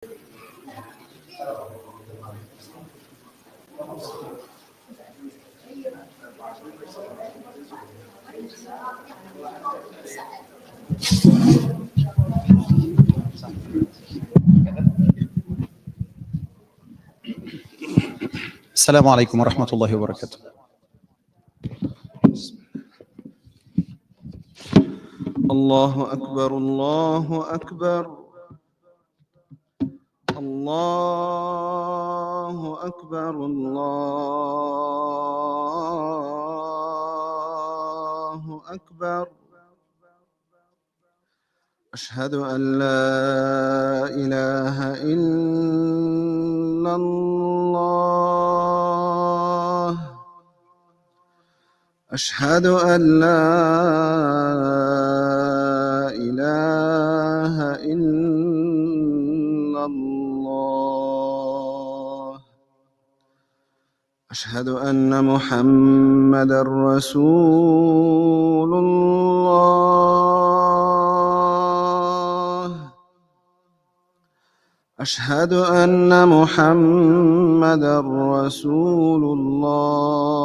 السلام عليكم ورحمة الله وبركاته. الله أكبر الله أكبر الله أكبر الله أكبر. أشهد أن لا إله إلا الله. أشهد أن لا إله إلا الله. أشهد أن محمدًا رسول الله. أشهد أن محمدًا رسول الله.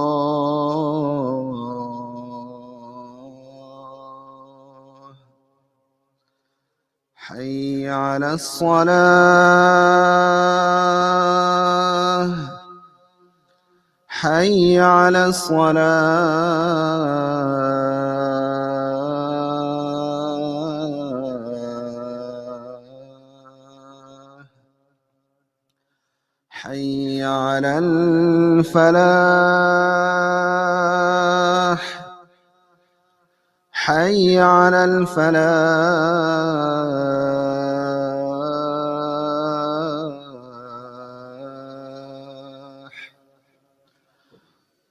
حي على الصلاة. حي على الصلاة. حي على الفلاح. حي على الفلاح.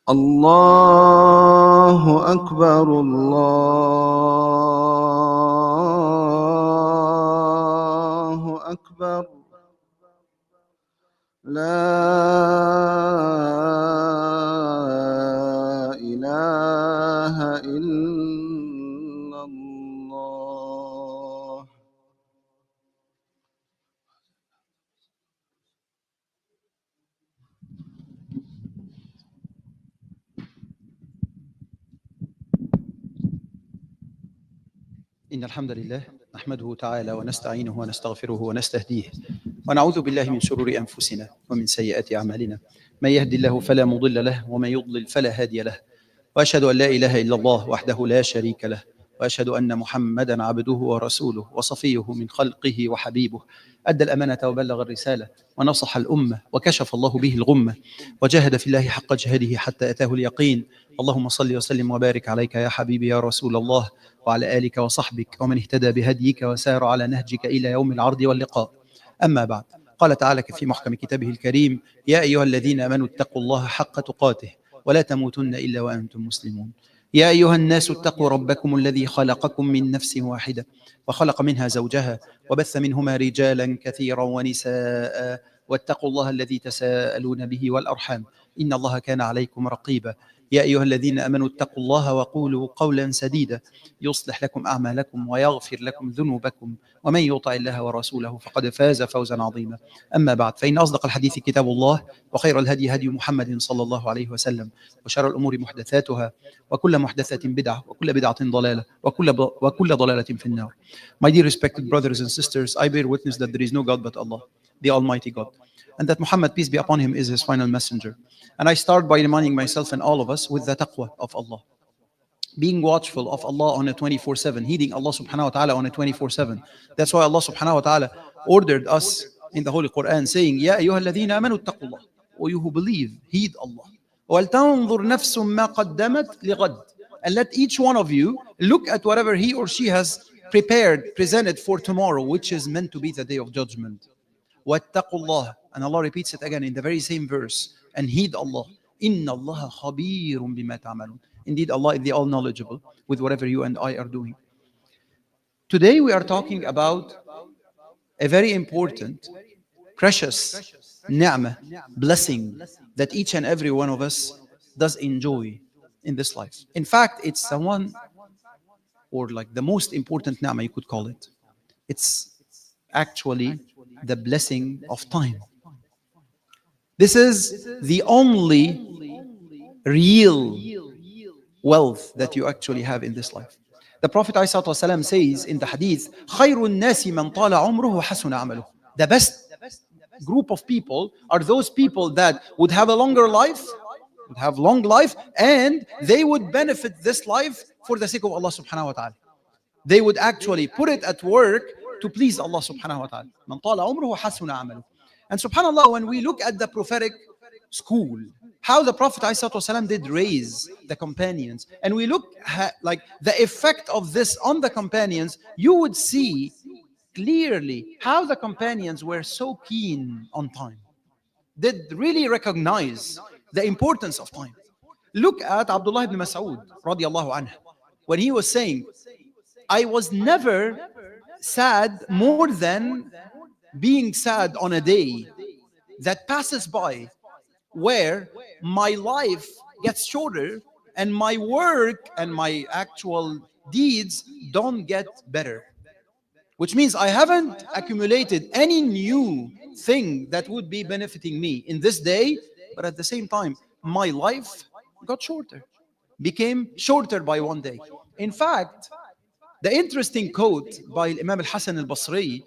الله أكبر الله أكبر. لا إله إلا الله. إن الحمد لله نحمده تعالى ونستعينه ونستغفره ونستهديه ونعوذ بالله من شرور أنفسنا ومن سيئات أعمالنا. من يهد الله فلا مضل له ومن يضلل فلا هادي له. وأشهد أن لا إله إلا الله وحده لا شريك له، وأشهد أن محمدًا عبده ورسوله وصفيه من خلقه وحبيبه. أدى الأمانة وبلغ الرسالة ونصح الأمة وكشف الله به الغمة وجاهد في الله حق جهاده حتى أتاه اليقين. اللهم صل وسلم وبارك عليك يا حبيبي يا رسول الله، وعلى آلك وصحبك ومن اهتدى بهديك وسار على نهجك إلى يوم العرض واللقاء. أما بعد، قال تعالى في محكم كتابه الكريم: يا أيها الذين آمنوا اتقوا الله حق تقاته ولا تموتن إلا وأنتم مسلمون. يا أيها الناس اتقوا ربكم الذي خلقكم من نفس واحدة وخلق منها زوجها وبث منهما رجالا كثيرا ونساء، واتقوا الله الذي تساءلون به والأرحام إن الله كان عليكم رقيبا. يا أيها الذين آمنوا اتقوا الله وقولوا قولا سديدا يصلح لكم أعمالكم ويغفر لكم ذنوبكم، ومن يطع الله ورسوله فقد فاز فوزا عظيما. أما بعد، فإن أصدق الحديث كتاب الله، وخير الهدي هدي محمد صلى الله عليه وسلم، وشر الأمور محدثاتها، وكل محدثة بدعة، وكل بدعة ضلالة، وكل ضلالة في النار. My dear respected brothers and sisters, I bear witness that there is no God but Allah, the Almighty God, and that Muhammad, peace be upon him, is his final messenger. And I start by reminding myself and all of us with the taqwa of Allah. Being watchful of Allah on a 24/7, heeding Allah subhanahu wa ta'ala on a 24/7. That's why Allah subhanahu wa ta'ala ordered us in the Holy Quran saying, Ya ayyuha alladhina amanu attaqullah. O you who believe, heed Allah. وَلْتَنظُرْ نَفْسٌ مَا قَدَّمَتْ لِغَدٍ. And let each one of you look at whatever he or she has presented for tomorrow, which is meant to be the day of judgment. وَاتَّقُوا اللَّهَ. And Allah repeats it again in the very same verse. And heed Allah. إِنَّ اللَّهَ خَبِيرٌ بِمَا تَعْمَلُونَ. Indeed, Allah is the all-knowledgeable with whatever you and I are doing. Today we are talking about a very important, precious ni'mah, blessing that each and every one of us does enjoy in this life. In fact, it's the one, or like the most important ni'mah you could call it. It's actually the blessing of time. This is the only real wealth that you actually have in this life. The Prophet ﷺ says in the hadith, خَيْرُ النَّاسِ مَنْ طَالَ عُمْرُهُ وَحَسُنَ عَمَلُهُ. The best group of people are those people that would have a longer life, would have long life, and they would benefit this life for the sake of Allah subhanahu wa ta'ala. They would actually put it at work to please Allah subhanahu wa ta'ala. مَنْ طَالَ عُمْرُهُ وَحَسُنَ عَمَلُهُ. And subhanAllah, when we look at the prophetic school, how the Prophet ﷺ did raise the companions, and we look like the effect of this on the companions, you would see clearly how the companions were so keen on time. They really recognize the importance of time. Look at Abdullah ibn Mas'ud radiallahu anhu, when he was saying, I was never sad more than being sad on a day that passes by where my life gets shorter and my work and my actual deeds don't get better. Which means I haven't accumulated any new thing that would be benefiting me in this day, but at the same time, my life got shorter, became shorter by one day. In fact, the interesting quote by Imam al-Hasan al-Basri,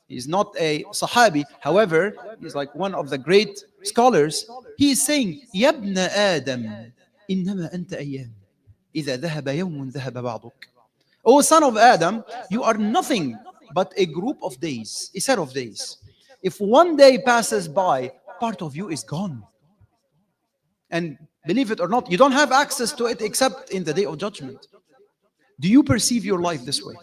he's not a Sahabi, however, he's like one of the great scholars. He is saying, يَا ابْنَ آدَمْ إِنَّمَا أَنْتَ أَيَّامٌ إِذَا ذَهَبَ يَوْمٌ ذَهَبَ بَعْضُكَ. O son of Adam, you are nothing but a group of days, a set of days. If one day passes by, part of you is gone. And believe it or not, you don't have access to it except in the day of judgment. Do you perceive your life this way?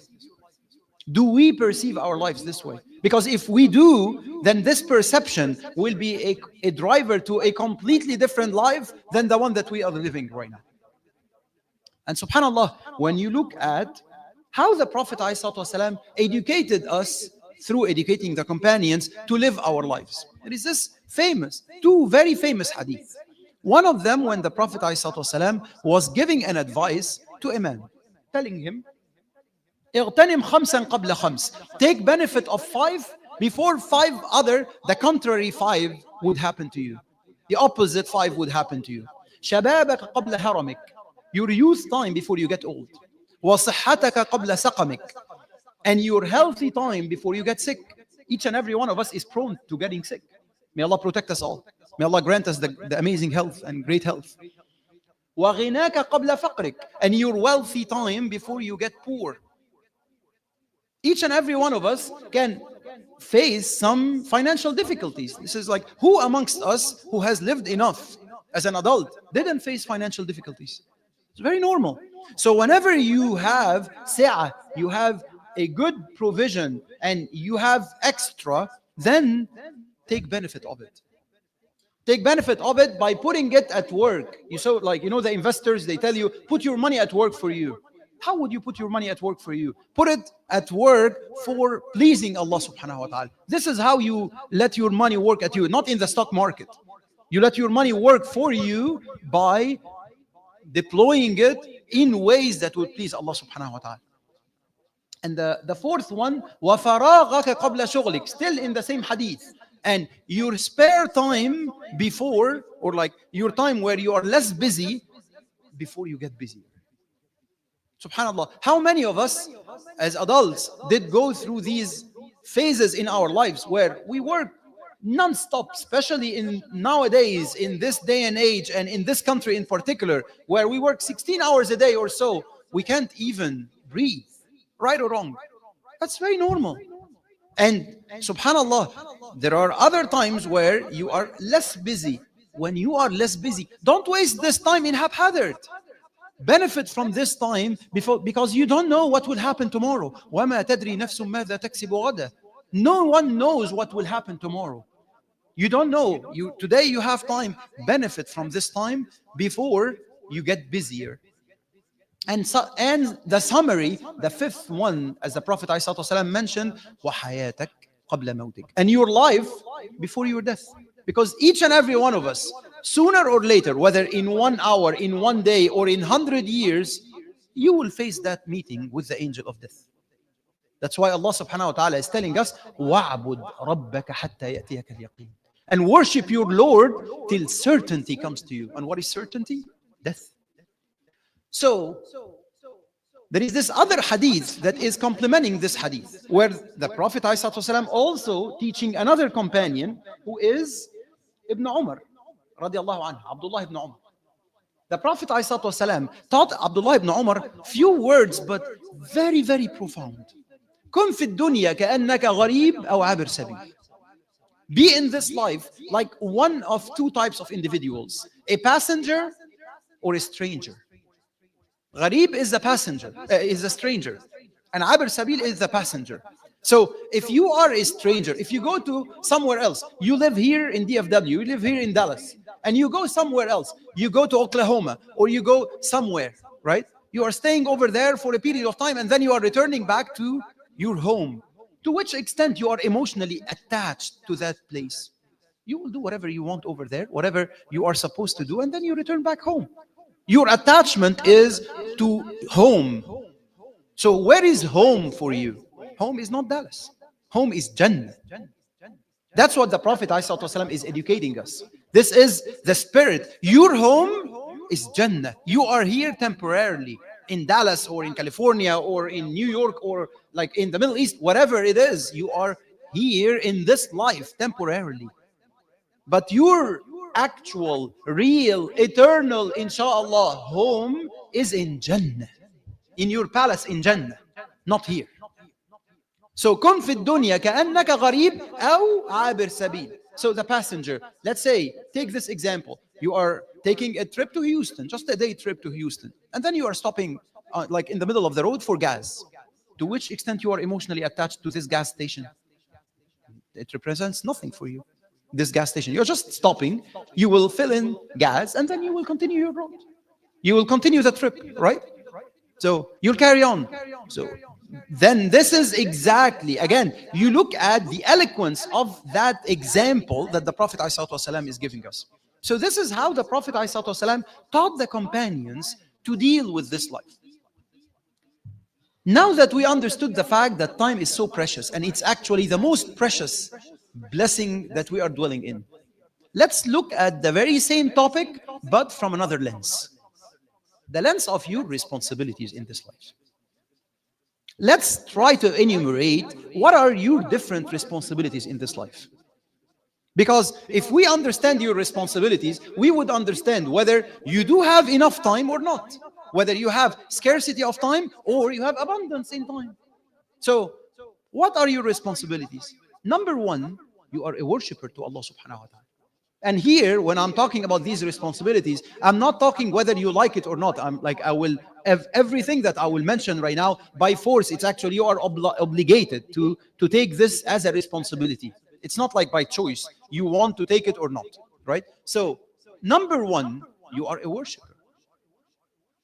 Do we perceive our lives this way? Because if we do, then this perception will be a driver to a completely different life than the one that we are living right now. And subhanAllah, when you look at how the Prophet ﷺ educated us through educating the companions to live our lives. There is this two very famous hadith. One of them, when the Prophet ﷺ was giving an advice to a man, telling him, اغتنم خمسا قبل خمس. Take benefit of 5 before 5 other, the contrary 5 would happen to you. The opposite 5 would happen to you. شبابك قبل هرمك. Your youth time before you get old. وصحتك قبل سقمك. And your healthy time before you get sick. Each and every one of us is prone to getting sick. May Allah protect us all. May Allah grant us the amazing health and great health. وغناك قبل فقرك. And your wealthy time before you get poor. Each and every one of us can face some financial difficulties. This is like, who amongst us who has lived enough as an adult didn't face financial difficulties? It's very normal. So whenever you have si'ah, you have a good provision and you have extra, then take benefit of it. Take benefit of it by putting it at work. The investors, they tell you, put your money at work for you. How would you put your money at work for you? Put it at work for pleasing Allah subhanahu wa ta'ala. This is how you let your money work at you, not in the stock market. You let your money work for you by deploying it in ways that would please Allah subhanahu wa ta'ala. And the fourth one, وَفَرَاغَكَ قَبْلَ شُغْلِكَ. Still in the same hadith. And your spare time before, or like your time where you are less busy, before you get busy. SubhanAllah, how many of us as adults did go through these phases in our lives where we work non-stop, especially in nowadays, in this day and age, and in this country in particular, where we work 16 hours a day or so, we can't even breathe, right or wrong. That's very normal. And subhanAllah, there are other times where you are less busy. When you are less busy, don't waste this time in haphazard. Benefit from this time because you don't know what will happen tomorrow. وَمَا تَدْرِي نَفْسٌ مَاذَا تَكْسِبُ غَدًا. No one knows what will happen tomorrow. You don't know. Today you have time. Benefit from this time before you get busier. And the summary, the fifth one, as the Prophet ﷺ mentioned, وَحَيَاتَكَ قَبْلَ مَوْتِكَ. And your life before your death. Because each and every one of us, sooner or later, whether in 1 hour, in 1 day, or in 100 years, you will face that meeting with the angel of death. That's why Allah subhanahu wa ta'ala is telling us, وَعْبُدْ رَبَّكَ حَتَّى يَأْتِيَكَ الْيَقِينُ. And worship your Lord till certainty comes to you. And what is certainty? Death. So, there is this other hadith that is complementing this hadith, where the Prophet ﷺ also teaching another companion who is Ibn Umar, radiallahu anhu, Abdullah ibn Umar. The Prophet ﷺ taught Abdullah ibn Umar few words, but very, very profound. كن في الدنيا كأنك غريب أو عابر سبيل. Be in this life like one of two types of individuals, a passenger or a stranger. Gharib is the passenger, is a stranger, and Abir Sabil is the passenger. So if you are a stranger, if you go to somewhere else, you live here in DFW, you live here in Dallas, and you go somewhere else, you go to Oklahoma, or you go somewhere, right? You are staying over there for a period of time, and then you are returning back to your home. To which extent you are emotionally attached to that place? You will do whatever you want over there, whatever you are supposed to do, and then you return back home. Your attachment is to home. So where is home for you? Home is not Dallas. Home is Jannah. That's what the Prophet ﷺ is educating us. This is the spirit. Your home is Jannah. You are here temporarily in Dallas or in California or in New York or like in the Middle East, whatever it is, you are here in this life temporarily. But your actual, real, eternal, inshallah, home is in Jannah. In your palace in Jannah, not here. So, كن في الدنيا كأنك غريب أو عابر سبيل. So the passenger, let's say, take this example. You are taking a trip to Houston, just a day trip to Houston. And then you are stopping like in the middle of the road for gas. To which extent you are emotionally attached to this gas station? It represents nothing for you. This gas station, you're just stopping, you will fill in gas, and then you will continue your road. You will continue the trip, right? So you'll carry on. So then this is exactly, again, you look at the eloquence of that example that the Prophet ﷺ is giving us. So this is how the Prophet ﷺ taught the companions to deal with this life. Now that we understood the fact that time is so precious, and it's actually the most precious blessing that we are dwelling in, let's look at the very same topic, but from another lens. The lens of your responsibilities in this life. Let's try to enumerate what are your different responsibilities in this life. Because if we understand your responsibilities, we would understand whether you do have enough time or not, whether you have scarcity of time or you have abundance in time. So, what are your responsibilities? Number one, you are a worshipper to Allah subhanahu wa ta'ala. And here, when I'm talking about these responsibilities, I'm not talking whether you like it or not. I'm like, I will have everything that I will mention right now by force. It's actually you are obligated to take this as a responsibility. It's not like by choice. You want to take it or not, right? So, number one, you are a worshipper.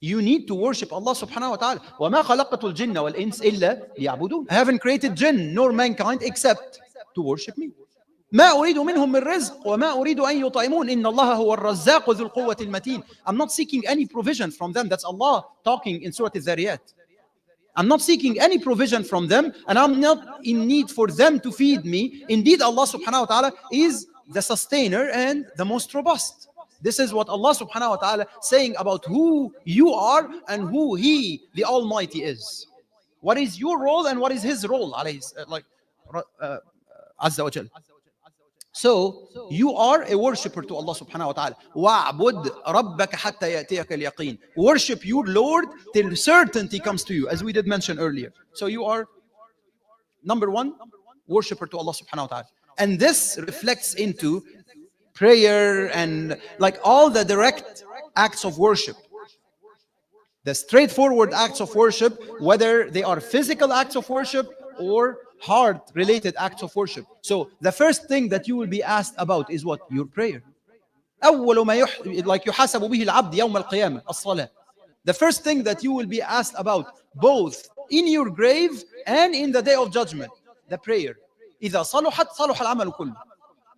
You need to worship Allah subhanahu wa ta'ala. وَمَا خَلَقَتُ الْجِنَّ وَالْإِنسِ إِلَّا لِيَعْبُدُونَ. I haven't created jinn nor mankind except to worship me. ما أريد منهم من رزق وما أريد أن يطعمون إن الله هو الرزاق ذو القوة المتين. I'm not seeking any provision from them. That's Allah talking in Surah Al-Dhariyat. I'm not seeking any provision from them, and I'm not in need for them to feed me. Indeed, Allah subhanahu wa ta'ala is the sustainer and the most robust. This is what Allah subhanahu wa ta'ala saying about who you are and who He, the Almighty, is. What is your role and what is His role? Azza wa Jal. So, you are a worshipper to Allah subhanahu wa ta'ala. وَعْبُدْ رَبَّكَ حَتَّى يَأْتِيَكَ الْيَقِينُ. Worship your Lord till certainty comes to you, as we did mention earlier. So you are, number one, worshipper to Allah subhanahu wa ta'ala. And this reflects into prayer and like all the direct acts of worship. The straightforward acts of worship, whether they are physical acts of worship or heart-related acts of worship. So the first thing that you will be asked about is what? Your prayer. أول ما like يحاسب به العبد يوم القيامة الصلاة. The first thing that you will be asked about, both in your grave and in the day of judgment, the prayer. إذا صلحت صلح العمل كله.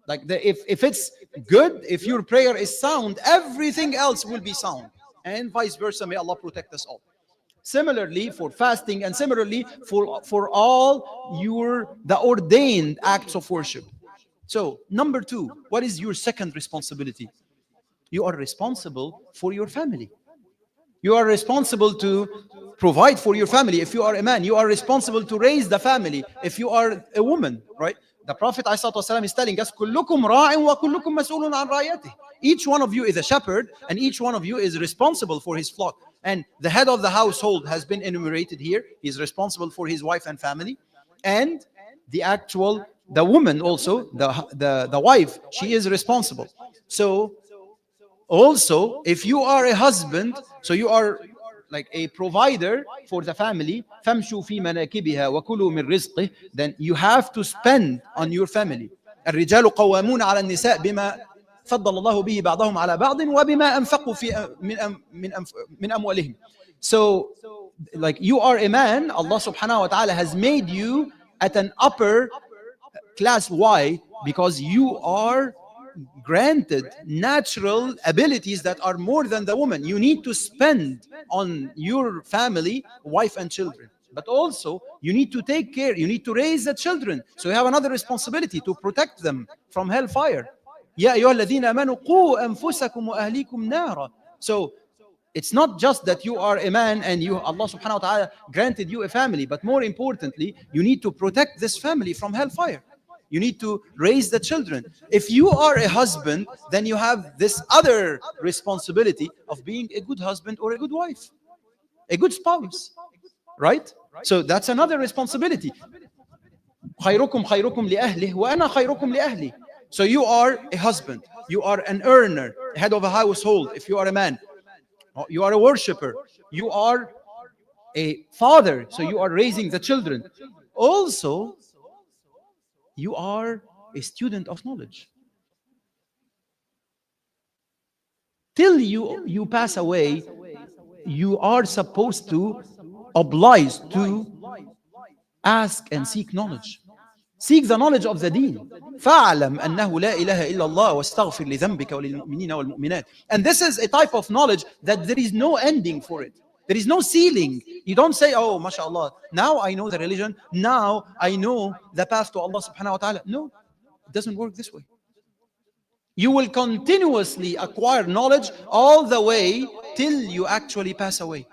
Like if it's good, if your prayer is sound, everything else will be sound, and vice versa. May Allah protect us all. Similarly for fasting, and similarly for all the ordained acts of worship. So, number two, what is your second responsibility? You are responsible for your family. You are responsible to provide for your family. If you are a man, you are responsible to raise the family. If you are a woman, right? The Prophet ﷺ is telling us, كلكم راع وكلكم مسؤول عن رعيته. Each one of you is a shepherd, and each one of you is responsible for his flock. And the head of the household has been enumerated here. He is responsible for his wife and family. And the woman also, the wife, she is responsible. So also, if you are a husband, so you are like a provider for the family, فَامْشُوا فِي مَنَاكِبِهَا وَكُلُوا مِنْ رِزْقِهِ, then you have to spend on your family. الرجال قوامون على النساء بما فضل الله به بعضهم على بعض وبما أنفقوا من أموالهم. So, like, you are a man, Allah subhanahu wa ta'ala has made you at an upper class. Why? Because you are granted natural abilities that are more than the woman. You need to spend on your family, wife and children. But also, you need to take care, you need to raise the children. So you have another responsibility to protect them from hellfire. يا أيها الذين آمنوا قوا أنفسكم وأهليكم نارا. So it's not just that you are a man and Allah subhanahu wa ta'ala granted you a family, but more importantly, you need to protect this family from hellfire. You need to raise the children. If you are a husband, then you have this other responsibility of being a good husband or a good wife, a good spouse, right? So that's another responsibility. خيركم خيركم لأهله وأنا خيركم لأهلي. So you are a husband, you are an earner, head of a household. If you are a man, you are a worshipper, you are a father, so you are raising the children. Also, you are a student of knowledge. Till you pass away, you are supposed to oblige to ask and seek knowledge. Seek the knowledge of the deen. فَاعْلَمْ أَنَّهُ لَا إِلَهَ إِلَّا اللَّهُ وَاسْتَغْفِرْ لِذَنْبِكَ وَلِلْمُؤْمِنِينَ وَالْمُؤْمِنَاتِ. And this is a type of knowledge that there is no ending for it. There is no ceiling. You don't say, oh, mashallah, now I know the religion, now I know the path to Allah subhanahu wa ta'ala. No, it doesn't work this way. You will continuously acquire knowledge all the way till you actually pass away.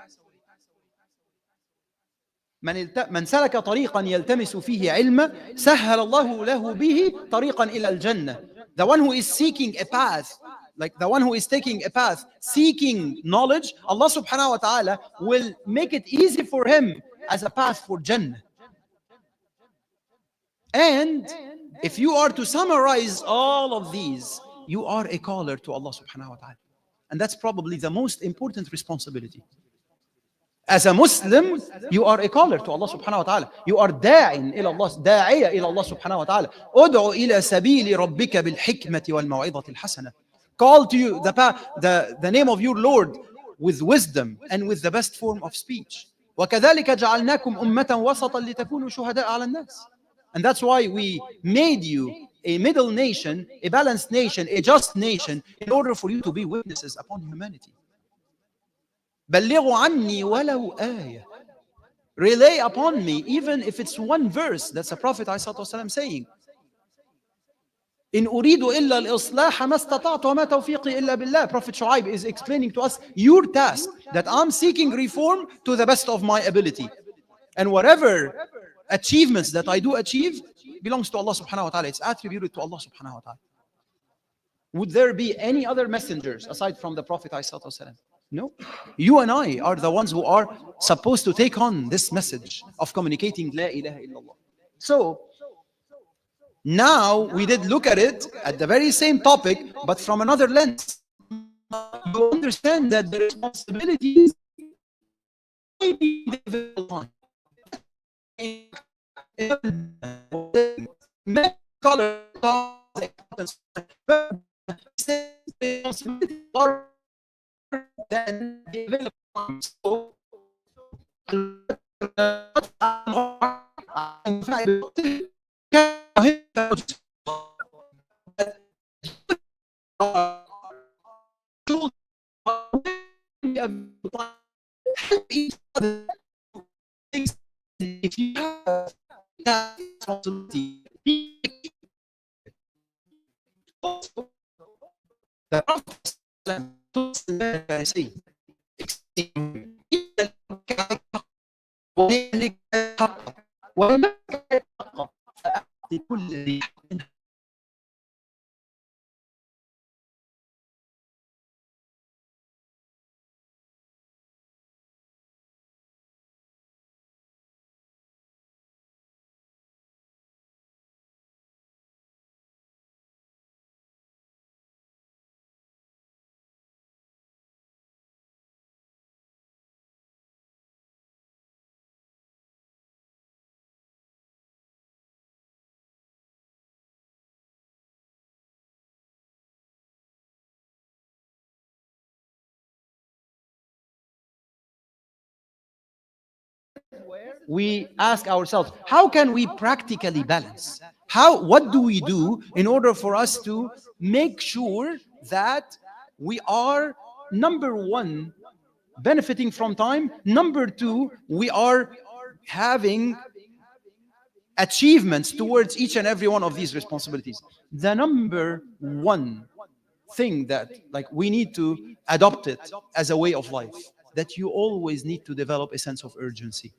من سلك طريقا يلتمس فيه علما سهل الله له به طريقا إلى الجنة. The one who is seeking a path, like the one who is taking a path, seeking knowledge, Allah subhanahu wa ta'ala will make it easy for him as a path for Jannah. And if you are to summarize all of these, you are a caller to Allah subhanahu wa ta'ala. And that's probably the most important responsibility. As a Muslim, you are a caller to Allah subhanahu wa ta'ala. You are داعٍ إلى الله, داعية إلى الله سبحانه وتعالى. ادعو إلى سبيل ربك بالحكمة والموعظة الحسنة. Call to you the name of your Lord with wisdom and with the best form of speech. وكذلك جعلناكم أمة وسطا لتكونوا شهداء على الناس. And that's why we made you a middle nation, a balanced nation, a just nation, in order for you to be witnesses upon humanity. بلغوا عني ولو آية. Relay upon me, even if it's one verse. That's the Prophet ﷺ saying. إن أريد إلا الإصلاح ما استطعت وما توفيقي إلا بالله. Prophet Shu'aib is explaining to us your task, that I'm seeking reform to the best of my ability. And whatever achievements that I do achieve belongs to Allah subhanahu wa ta'ala. It's attributed to Allah subhanahu wa ta'ala. Would there be any other messengers aside from the Prophet ﷺ? No. You and I are the ones who are supposed to take on this message of communicating La ilaha illallah. So, now we did look at it at the very same topic, but from another lens. You understand that the responsibilities may be difficult. Then so help each other the Prophet say, we ask ourselves, how can we practically balance? What do we do in order for us to make sure that we are, number one, benefiting from time, number two, we are having achievements towards each and every one of these responsibilities? The number one thing that like we need to adopt it as a way of life, that you always need to develop a sense of urgency.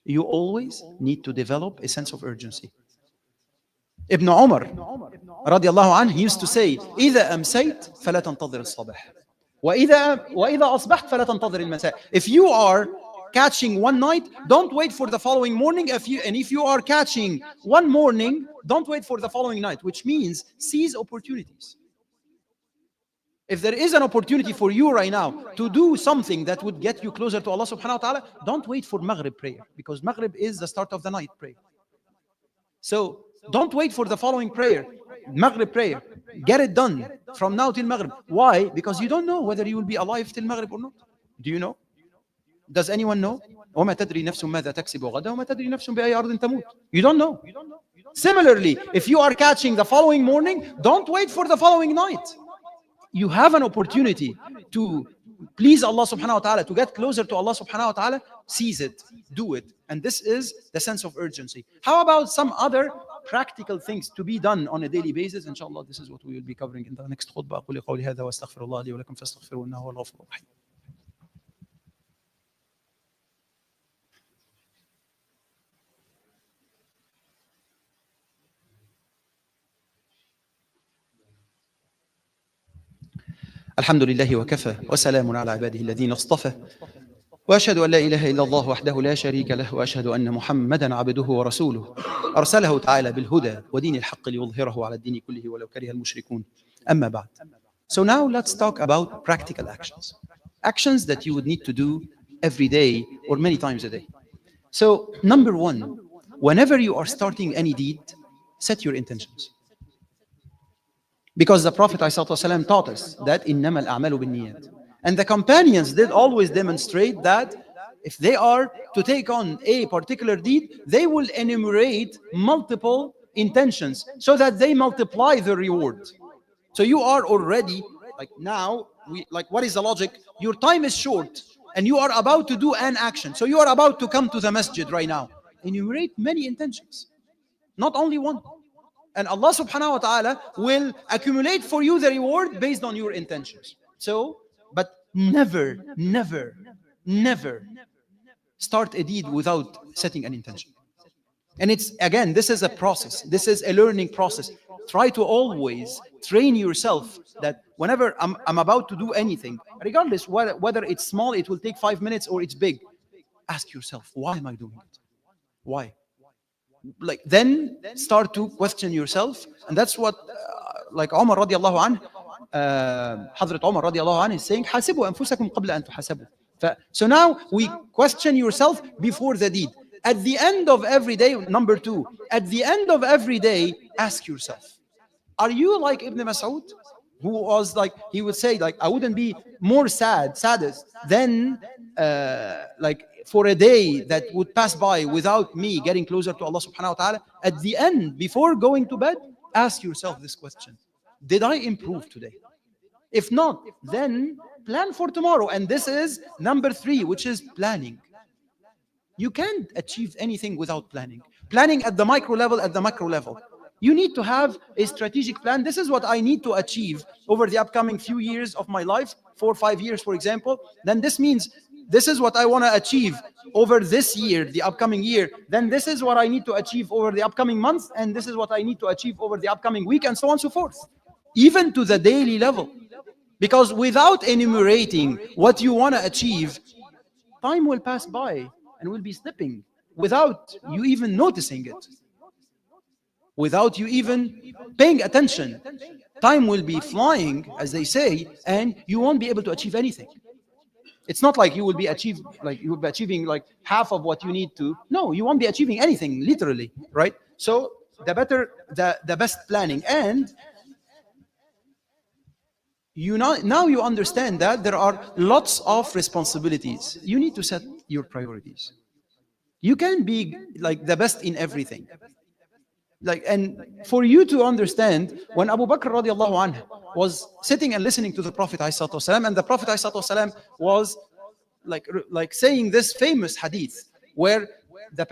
You always need to develop a sense of urgency. Ibn Umar radiallahu anhu, he used to say, إذا أمسيت فلا تنتظر الصباح وإذا أصبحت فلا تنتظر المساء. If you are catching one night, don't wait for the following morning. If you are catching one morning, don't wait for the following night, which means seize opportunities. If there is an opportunity for you right now to do something that would get you closer to Allah subhanahu wa ta'ala, don't wait for Maghrib prayer, because Maghrib is the start of the night prayer. So don't wait for the following prayer, Maghrib prayer. Get it done from now till Maghrib. Why? Because you don't know whether you will be alive till Maghrib or not. Do you know? Does anyone know? وما تدري نفس ماذا تكسب غدا وما تدري نفس بأي أرض تموت. You don't know. Similarly, if you are catching the following morning, don't wait for the following night. You have an opportunity to please Allah subhanahu wa ta'ala, to get closer to Allah subhanahu wa ta'ala, seize it, do it. And this is the sense of urgency. How about some other practical things to be done on a daily basis? Inshallah, this is what we will be covering in the next khutbah. أقول قولي هذا وأستغفر الله لي ولكم فاستغفروه إنه هو الغفور الرحيم. الحمد لله وكفى وسلام على عباده الذين اصطفى وأشهد أن لا إله إلا الله وحده لا شريك له وأشهد أن محمدا عبده ورسوله أرسله تعالى بالهدى ودين الحق ليظهره على الدين كله ولو كره المشركون. أما بعد. So now let's talk about practical actions. Actions that you would need to do every day or many times a day. So number one, whenever you are starting any deed, set your intentions. Because the Prophet ﷺ taught us that إِنَّمَا الْأَعْمَالُ بِالنِّيَّاتِ. And the companions did always demonstrate that if they are to take on a particular deed, they will enumerate multiple intentions so that they multiply the reward. So you are already, like now, what is the logic? Your time is short and you are about to do an action. So you are about to come to the masjid right now. Enumerate many intentions, not only one. And Allah subhanahu wa ta'ala will accumulate for you the reward based on your intentions. So, but never, never, never start a deed without setting an intention. And it's, again, this is a process. This is a learning process. Try to always train yourself that whenever I'm about to do anything, regardless whether it's small, it will take 5 minutes, or it's big, ask yourself, why am I doing it? Why? Like, then start to question yourself. And that's what like Umar radiallahu anhu, Hazrat Umar radiallahu anhu is saying, حاسبوا أنفسكم قبل أن تحاسبوا. So now we question yourself before the deed. At the end of every day, number two, at the end of every day, ask yourself, are you like Ibn Mas'ud, who was like, he would say, like, I wouldn't be more saddest than like for a day that would pass by without me getting closer to Allah subhanahu wa ta'ala. At the end, before going to bed, ask yourself this question: did I improve today? If not, then plan for tomorrow. And this is number three, which is planning. You can't achieve anything without planning. Planning at the micro level, at the macro level. You need to have a strategic plan. This is what I need to achieve over the upcoming few years of my life, 4 or 5 years, for example. Then this means this is what I want to achieve over this year, the upcoming year. Then this is what I need to achieve over the upcoming month, and this is what I need to achieve over the upcoming week, and so on and so forth. Even to the daily level. Because without enumerating what you want to achieve, time will pass by and will be slipping without you even noticing it. Without you even paying attention. Time will be flying, as they say, and you won't be able to achieve anything. It's not like you will be achieving like half of what you need to. No, you won't be achieving anything, literally, right? So the best planning, and now you understand that there are lots of responsibilities. You need to set your priorities. You can't be like the best in everything. And for you to understand, when Abu Bakr radiallahu anhu was sitting and listening to the Prophet ﷺ, and the Prophet ﷺ was like saying this famous hadith where the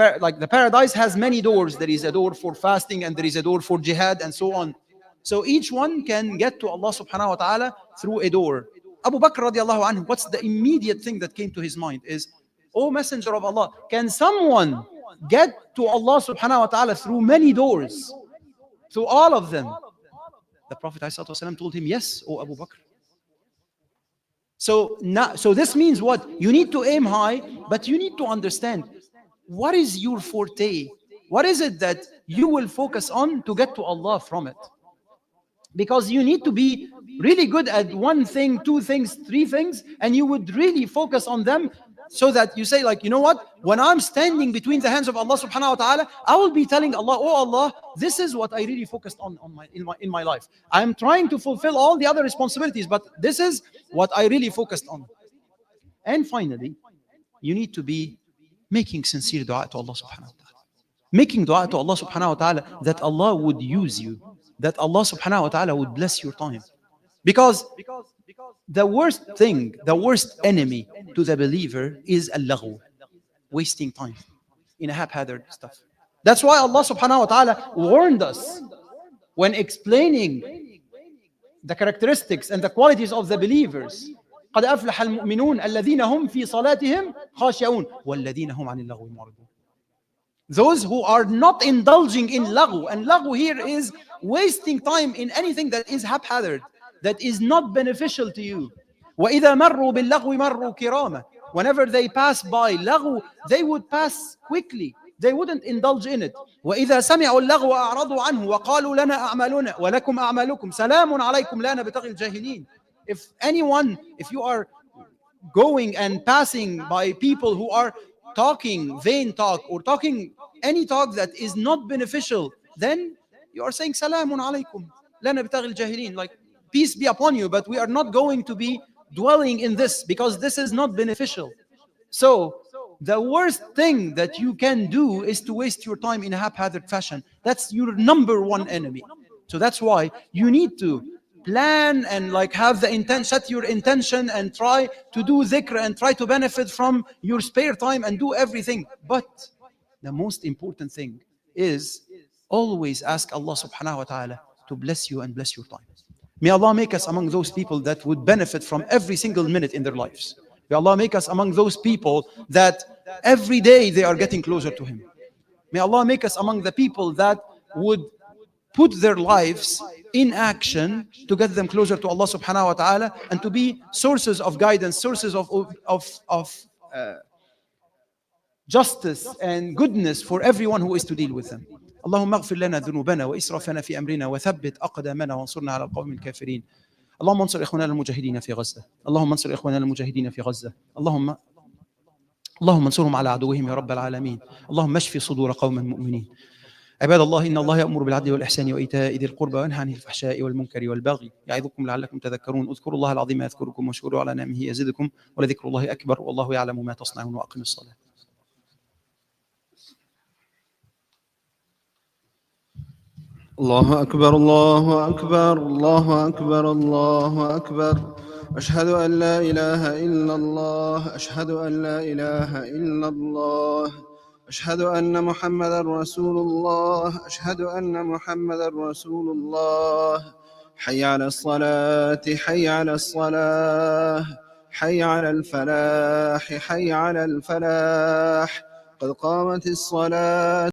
paradise has many doors. There is a door for fasting, and there is a door for jihad, and so on. So each one can get to Allah subhanahu wa ta'ala through a door. Abu Bakr radiallahu anhu, what's the immediate thing that came to his mind is, O Messenger of Allah, can someone get to Allah subhanahu wa ta'ala through many doors, through all of them? The Prophet ﷺ told him, yes, O Abu Bakr. So this means what? You need to aim high, but you need to understand what is your forte. What is it that you will focus on to get to Allah from it? Because you need to be really good at one thing, two things, three things, and you would really focus on them, so that you say, like, you know what? When I'm standing between the hands of Allah subhanahu wa ta'ala, I will be telling Allah, oh Allah, this is what I really focused on in my life. I'm trying to fulfill all the other responsibilities, but this is what I really focused on. And finally, you need to be making sincere dua to Allah subhanahu wa ta'ala. Making dua to Allah subhanahu wa ta'ala that Allah would use you, that Allah subhanahu wa ta'ala would bless your time. Because the worst thing, the worst enemy to the believer is al-laghu, wasting time in a haphazard stuff. That's why Allah subhanahu wa ta'ala warned us when explaining the characteristics and the qualities of the believers. قَدْ أَفْلَحَ الْمُؤْمِنُونَ الَّذِينَ هُمْ فِي صَلَاتِهِمْ خَاشِعُونَ وَالَّذِينَ هُمْ عَنِ اللَّغْوِ مُعْرِضُونَ. Those who are not indulging in laghu, and laghu here is wasting time in anything that is haphazard, that is not beneficial to you. وَإِذَا مَرُّوا بِاللَّغْوِ مَرُّوا كِرَامًا. Whenever they pass by laghu, they would pass quickly. They wouldn't indulge in it. وَإِذَا سَمِعُوا اللَّغْوَ أَعْرَضُوا عَنْهُ وَقَالُوا لَنَا أَعْمَالُنَا وَلَكُمْ أَعْمَالُكُمْ سَلَامٌ عَلَيْكُمْ لَا نَبْتَغِي الْجَاهِلِينَ. If you are going and passing by people who are talking vain talk, or talking any talk that is not beneficial, then you are saying salamun alaykum la nabtaghi al-jahilin, like peace be upon you, but we are not going to be dwelling in this because this is not beneficial. So the worst thing that you can do is to waste your time in a haphazard fashion. That's your number one enemy. So that's why you need to plan and have the intent, set your intention, and try to do dhikr and try to benefit from your spare time and do everything. But the most important thing is always ask Allah subhanahu wa ta'ala to bless you and bless your time. May Allah make us among those people that would benefit from every single minute in their lives. May Allah make us among those people that every day they are getting closer to Him. May Allah make us among the people that would put their lives in action to get them closer to Allah subhanahu wa ta'ala, and to be sources of guidance, sources of justice and goodness for everyone who is to deal with them. اللهم اغفر لنا ذنوبنا وإسرافنا في أمرنا وثبت أقدامنا وانصرنا على القوم الكافرين. اللهم انصر إخواننا المجاهدين في غزة. اللهم انصر إخواننا المجاهدين في غزة. اللهم انصرهم على عدوهم يا رب العالمين. اللهم اشف صدور قوم مؤمنين. عباد الله، إن الله يأمر بالعدل والإحسان وإيتاء ذي القربى وينهى عن الفحشاء والمنكر والبغي يعظكم لعلكم تذكرون. اذكروا الله العظيم يذكركم واشكروا على نعمه يزدكم ولذكر الله أكبر والله يعلم ما تصنعون. وأقم الصلاة. الله أكبر الله أكبر الله أكبر الله أكبر. أشهد أن لا إله إلا الله أشهد أن لا إله إلا الله أشهد أن محمدا رسول الله. أشهد أن محمدا رسول الله. حي على الصلاة، حي على الصلاة، حي على الفلاح، حي على الفلاح. قد قامت الصلاة.